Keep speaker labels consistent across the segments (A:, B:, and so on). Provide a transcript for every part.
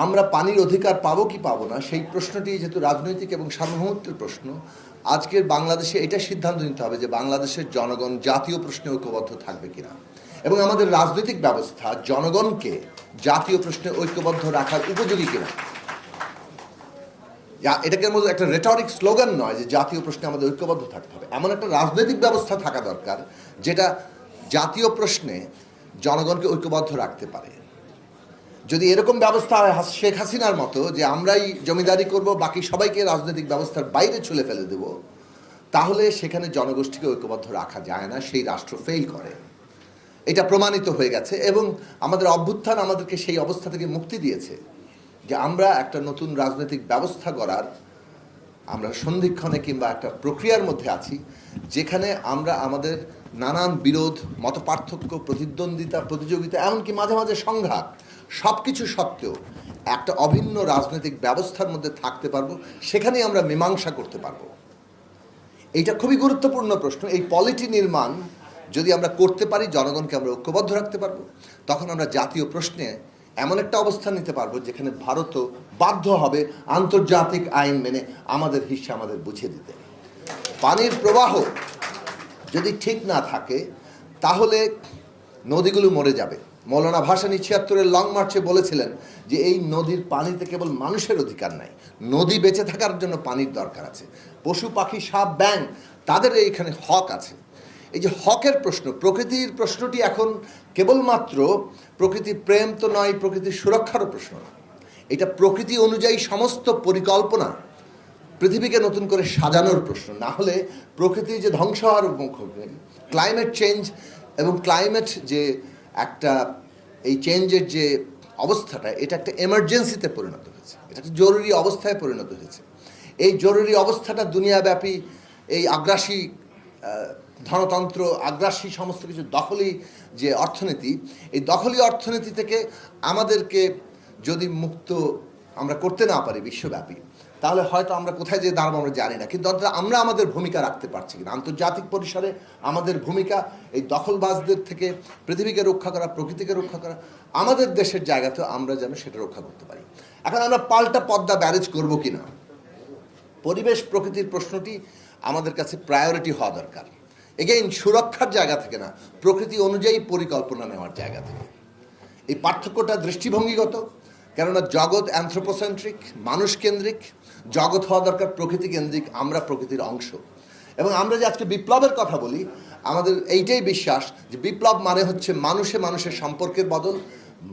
A: আমরা পানির অধিকার পাবো কি পাবো না সেই প্রশ্নটি যেহেতু রাজনৈতিক এবং সার্বভৌমত্বের প্রশ্ন, আজকের বাংলাদেশে এটা সিদ্ধান্ত নিতে হবে যে বাংলাদেশের জনগণ জাতীয় প্রশ্নে ঐক্যবদ্ধ থাকবে কিনা, এবং আমাদের রাজনৈতিক ব্যবস্থা জনগণকে জাতীয় প্রশ্নে ঐক্যবদ্ধ রাখার উপযোগী কিনা। এটাকে মধ্যে একটা রেটরিক স্লোগান নয় যে জাতীয় প্রশ্নে আমাদের ঐক্যবদ্ধ থাকতে হবে, এমন একটা রাজনৈতিক ব্যবস্থা থাকা দরকার যেটা জাতীয় প্রশ্নে জনগণকে ঐক্যবদ্ধ রাখতে পারে। যদি এরকম ব্যবস্থা হয় শেখ হাসিনার মতো যে আমরাই জমিদারি করব, বাকি সবাইকে রাজনৈতিক ব্যবস্থার বাইরে ছুলে ফেলে দেব, তাহলে সেখানে জনগোষ্ঠীকে ঐক্যবদ্ধ রাখা যায় না, সেই রাষ্ট্র ফেল করে। এটা প্রমাণিত হয়ে গেছে এবং আমাদের অভ্যুত্থান আমাদেরকে সেই অবস্থা থেকে মুক্তি দিয়েছে যে আমরা একটা নতুন রাজনৈতিক ব্যবস্থা গড়ার আমরা সন্ধিক্ষণে কিংবা একটা প্রক্রিয়ার মধ্যে আছি, যেখানে আমরা আমাদের নানান বিরোধ, মতপার্থক্য, প্রতিদ্বন্দ্বিতা, প্রতিযোগিতা, এমনকি মাঝে মাঝে সংঘাত, সব কিছু সত্ত্বেও একটা অভিন্ন রাজনৈতিক ব্যবস্থার মধ্যে থাকতে পারবো, সেখানেই আমরা মীমাংসা করতে পারবো। এইটা খুবই গুরুত্বপূর্ণ প্রশ্ন। এই পলিটি নির্মাণ যদি আমরা করতে পারি, জনগণকে আমরা ঐক্যবদ্ধ রাখতে পারবো, তখন আমরা জাতীয় প্রশ্নে এমন একটা অবস্থান নিতে পারবো যেখানে ভারতও বাধ্য হবে আন্তর্জাতিক আইন মেনে আমাদের হিস্সা আমাদের বুঝিয়ে দিতে। পানির প্রবাহ যদি ঠিক না থাকে তাহলে নদীগুলো মরে যাবে। মৌলানা ভাসানী ৭৬-এর লং মার্চে বলেছিলেন যে এই নদীর পানিতে কেবল মানুষের অধিকার নাই, নদী বেঁচে থাকার জন্য পানির দরকার আছে। পশু পাখি, সাপ, ব্যাঙ, তাদের এইখানে হক আছে। এই যে হকের প্রশ্ন, প্রকৃতির প্রশ্নটি এখন কেবলমাত্র প্রকৃতির প্রেম তো নয়, প্রকৃতির সুরক্ষারও প্রশ্ন না। এটা প্রকৃতি অনুযায়ী সমস্ত পরিকল্পনা, পৃথিবীকে নতুন করে সাজানোর প্রশ্ন। না হলে প্রকৃতি যে ধ্বংস হওয়ার মুখ হবে, ক্লাইমেট চেঞ্জ এবং ক্লাইমেট যে একটা এই চেঞ্জের যে অবস্থাটা, এটা একটা এমার্জেন্সিতে পরিণত হয়েছে, এটা একটা জরুরি অবস্থায় পরিণত হয়েছে। এই জরুরি অবস্থাটা দুনিয়াব্যাপী এই আগ্রাসী ধনতন্ত্র, আগ্রাসী সমস্ত কিছু দখলি যে অর্থনীতি, এই দখলি অর্থনীতি থেকে আমাদেরকে যদি মুক্ত আমরা করতে না পারি বিশ্বব্যাপী, তাহলে হয়তো আমরা কোথায় যে দাঁড়াবো আমরা জানি না, কিন্তু অন্তত আমরা আমাদের ভূমিকা রাখতে পারছি কিনা। আন্তর্জাতিক পরিসরে আমাদের ভূমিকা এই দখলবাজদের থেকে পৃথিবীকে রক্ষা করা, প্রকৃতিকে রক্ষা করা, আমাদের দেশের জায়গাতেও আমরা যেন সেটা রক্ষা করতে পারি। এখন আমরা পাল্টা পদ্মা ব্যারেজ করবো কিনা, পরিবেশ প্রকৃতির প্রশ্নটি আমাদের কাছে প্রায়োরিটি হওয়া দরকার। এগেইন সুরক্ষার জায়গা থেকে না, প্রকৃতি অনুযায়ী পরিকল্পনা নেওয়ার জায়গা থেকে। এই পার্থক্যটা দৃষ্টিভঙ্গিগত, কেননা জগৎ অ্যানথ্রোপোসেন্ট্রিক, মানুষ কেন্দ্রিক। জগৎ হওয়া দরকার প্রকৃতি কেন্দ্রিক, আমরা প্রকৃতির অংশ। এবং আমরা যে আজকে বিপ্লবের কথা বলি, আমাদের এইটাই বিশ্বাস যে বিপ্লব মানে হচ্ছে মানুষে মানুষের সম্পর্কের বদল,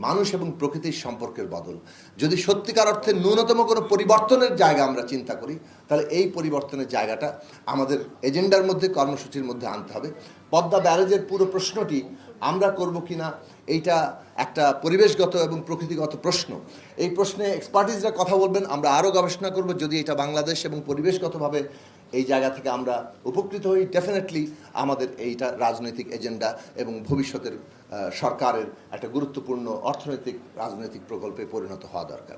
A: মানুষ এবং প্রকৃতির সম্পর্কের বদল। যদি সত্যিকার অর্থে ন্যূনতম কোনো পরিবর্তনের জায়গা আমরা চিন্তা করি, তাহলে এই পরিবর্তনের জায়গাটা আমাদের এজেন্ডার মধ্যে, কর্মসূচির মধ্যে আনতে হবে। পদ্মা ব্যারেজের পুরো প্রশ্নটি আমরা করব কিনা, এইটা একটা পরিবেশগত এবং প্রকৃতিগত প্রশ্ন। এই প্রশ্নে এক্সপার্টিসরা কথা বলবেন, আমরা আরও গবেষণা করব। যদি এটা বাংলাদেশ এবং পরিবেশগতভাবে এই জায়গা থেকে আমরা উপকৃত হই, ডেফিনেটলি আমাদের এইটা রাজনৈতিক এজেন্ডা এবং ভবিষ্যতের সরকারের একটা গুরুত্বপূর্ণ অর্থনৈতিক রাজনৈতিক প্রকল্পে পরিণত হওয়া দরকার।